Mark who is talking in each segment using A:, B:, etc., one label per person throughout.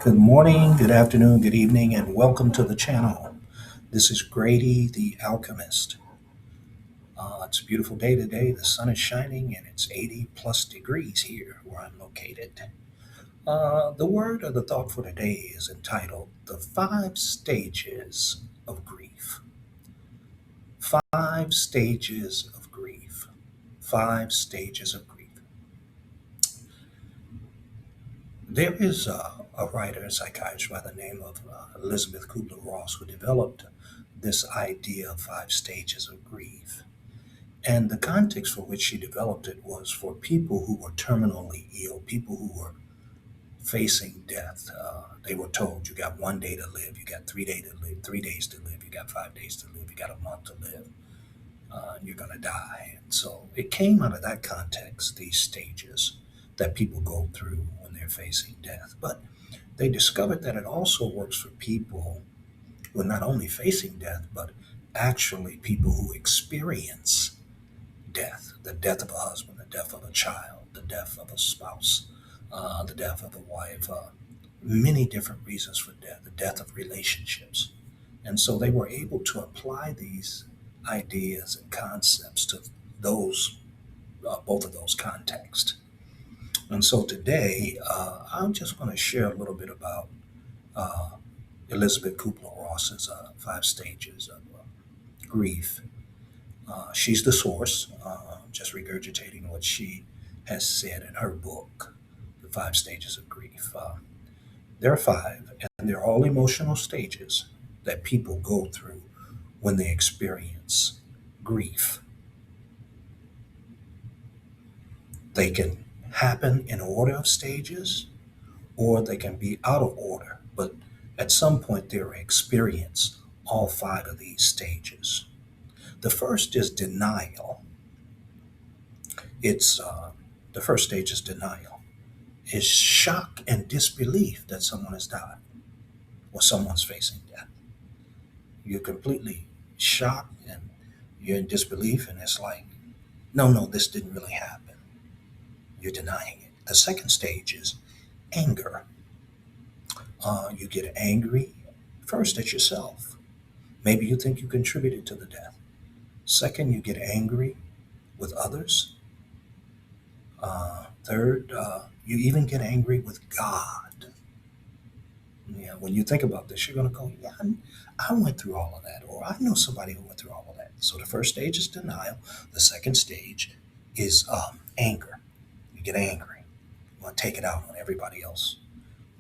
A: Good morning, good afternoon, good evening, and welcome to the channel. This is Grady the Alchemist. It's a beautiful day today. The sun is shining and it's 80 plus degrees here where I'm located. The word or the thought for today is entitled The Five Stages of Grief. Five Stages of Grief. Five Stages of Grief. There is a writer and psychiatrist by the name of Elizabeth Kubler-Ross who developed this idea of five stages of grief. And the context for which she developed it was for people who were terminally ill, people who were facing death. They were told, you got 1 day to live, you got 3 days to live, 3 days to live, you got 5 days to live, you got a month to live, and you're going to die. And so it came out of that context, these stages that people go through when they're facing death. But they discovered that it also works for people who are not only facing death, but actually people who experience death, the death of a husband, the death of a child, the death of a spouse, the death of a wife, many different reasons for death, the death of relationships. And so they were able to apply these ideas and concepts to those, both of those contexts. And so today, I'm just going to share a little bit about uh, Elizabeth Kubler-Ross's five stages of grief. She's the source, just regurgitating what she has said in her book, The Five Stages of Grief. There are five, and they're all emotional stages that people go through when they experience grief. They can happen in order of stages, or they can be out of order, but at some point they experience all five of these stages. The first is denial. It's the first stage is denial. It's shock and disbelief that someone has died or someone's facing death. You're completely shocked and you're in disbelief, and it's like, no, no, this didn't really happen. You're denying it. The second stage is anger. You get angry first at yourself. Maybe you think you contributed to the death. Second, you get angry with others. Third, you even get angry with God. Yeah, when you think about this, you're going to go, yeah, I went through all of that, or I know somebody who went through all of that. So the first stage is denial. The second stage is anger. You get angry. You want to take it out on everybody else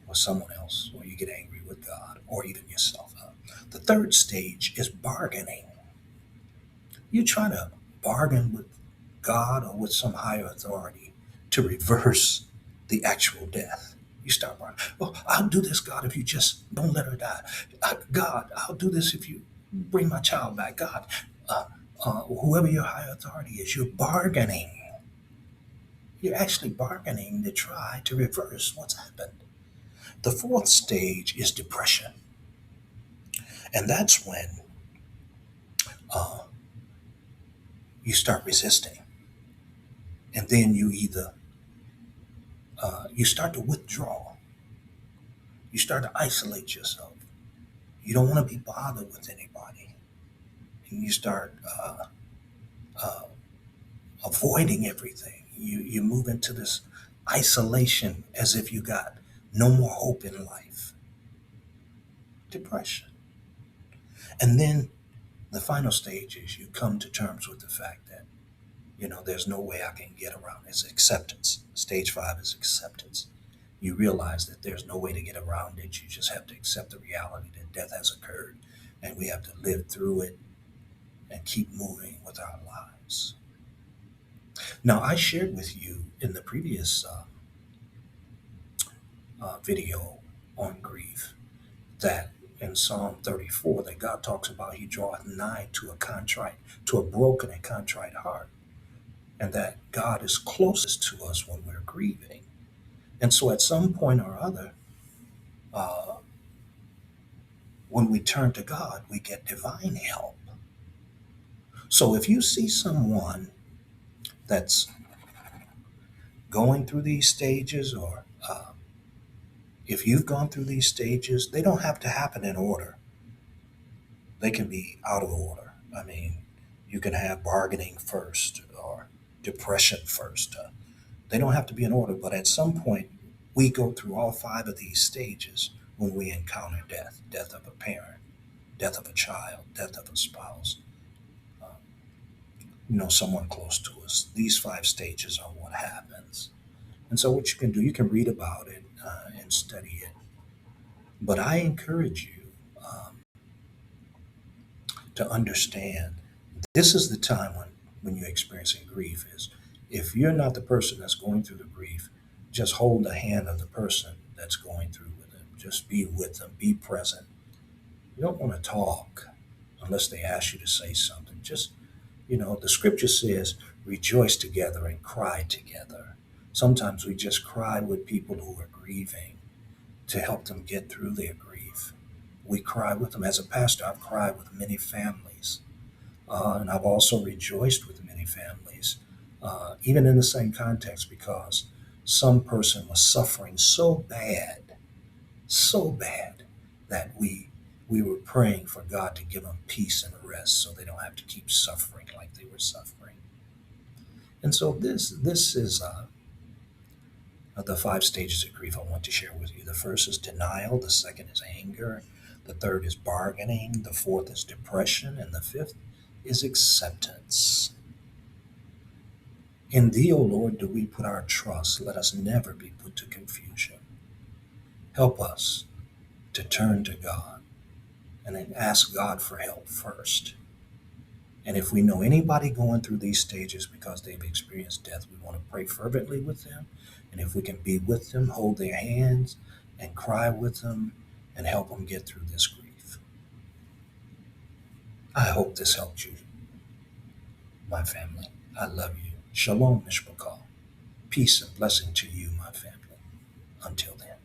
A: or someone else, or you get angry with God or even yourself. The third stage is bargaining. You try to bargain with God or with some higher authority to reverse the actual death. You start bargaining. Well, I'll do this, God, if you just don't let her die. God, I'll do this if you bring my child back. God, whoever your higher authority is, you're bargaining. You're actually bargaining to try to reverse what's happened. The fourth stage is depression. And that's when uh, you start resisting. And then you start to withdraw. You start to isolate yourself. You don't want to be bothered with anybody. And you start uh, avoiding everything. You move into this isolation as if you got no more hope in life. Depression. And then the final stage is you come to terms with the fact that, there's no way I can get around it. It's acceptance. Stage five is acceptance. You realize that there's no way to get around it. You just have to accept the reality that death has occurred and we have to live through it and keep moving with our lives. Now, I shared with you in the previous video on grief that in Psalm 34 that God talks about he draweth nigh to a broken and contrite heart, and that God is closest to us when we're grieving. And so at some point or other, uh, when we turn to God, we get divine help. So if you see someone that's going through these stages or If you've gone through these stages, they don't have to happen in order. They can be out of order. I mean, you can have bargaining first or depression first. They don't have to be in order, but at some point, we go through all five of these stages when we encounter death: death of a parent, death of a child, death of a spouse, uh, someone close to us. These five stages are what happens. And so, what you can do, you can read about it and study it. But I encourage you to understand this is the time when you're experiencing grief. Is if you're not the person that's going through the grief, just hold the hand of the person that's going through with it. Just be with them, be present. You don't want to talk unless they ask you to say something. Just, the scripture says, rejoice together and cry together. Sometimes we just cry with people who are grieving to help them get through their grief. We cry with them. As a pastor, I've cried with many families, and I've also rejoiced with many families, even in the same context, because some person was suffering so bad that we were praying for God to give them peace and rest so they don't have to keep suffering like they were suffering. And so this is the five stages of grief I want to share with you. The first is denial, the second is anger, the third is bargaining, the fourth is depression, and the fifth is acceptance. In thee, O Lord, do we put our trust. Let us never be put to confusion. Help us to turn to God and then ask God for help first. And if we know anybody going through these stages because they've experienced death, we want to pray fervently with them. And if we can be with them, hold their hands and cry with them and help them get through this grief. I hope this helped you, my family. I love you. Shalom, Mishpachah. Peace and blessing to you, my family. Until then.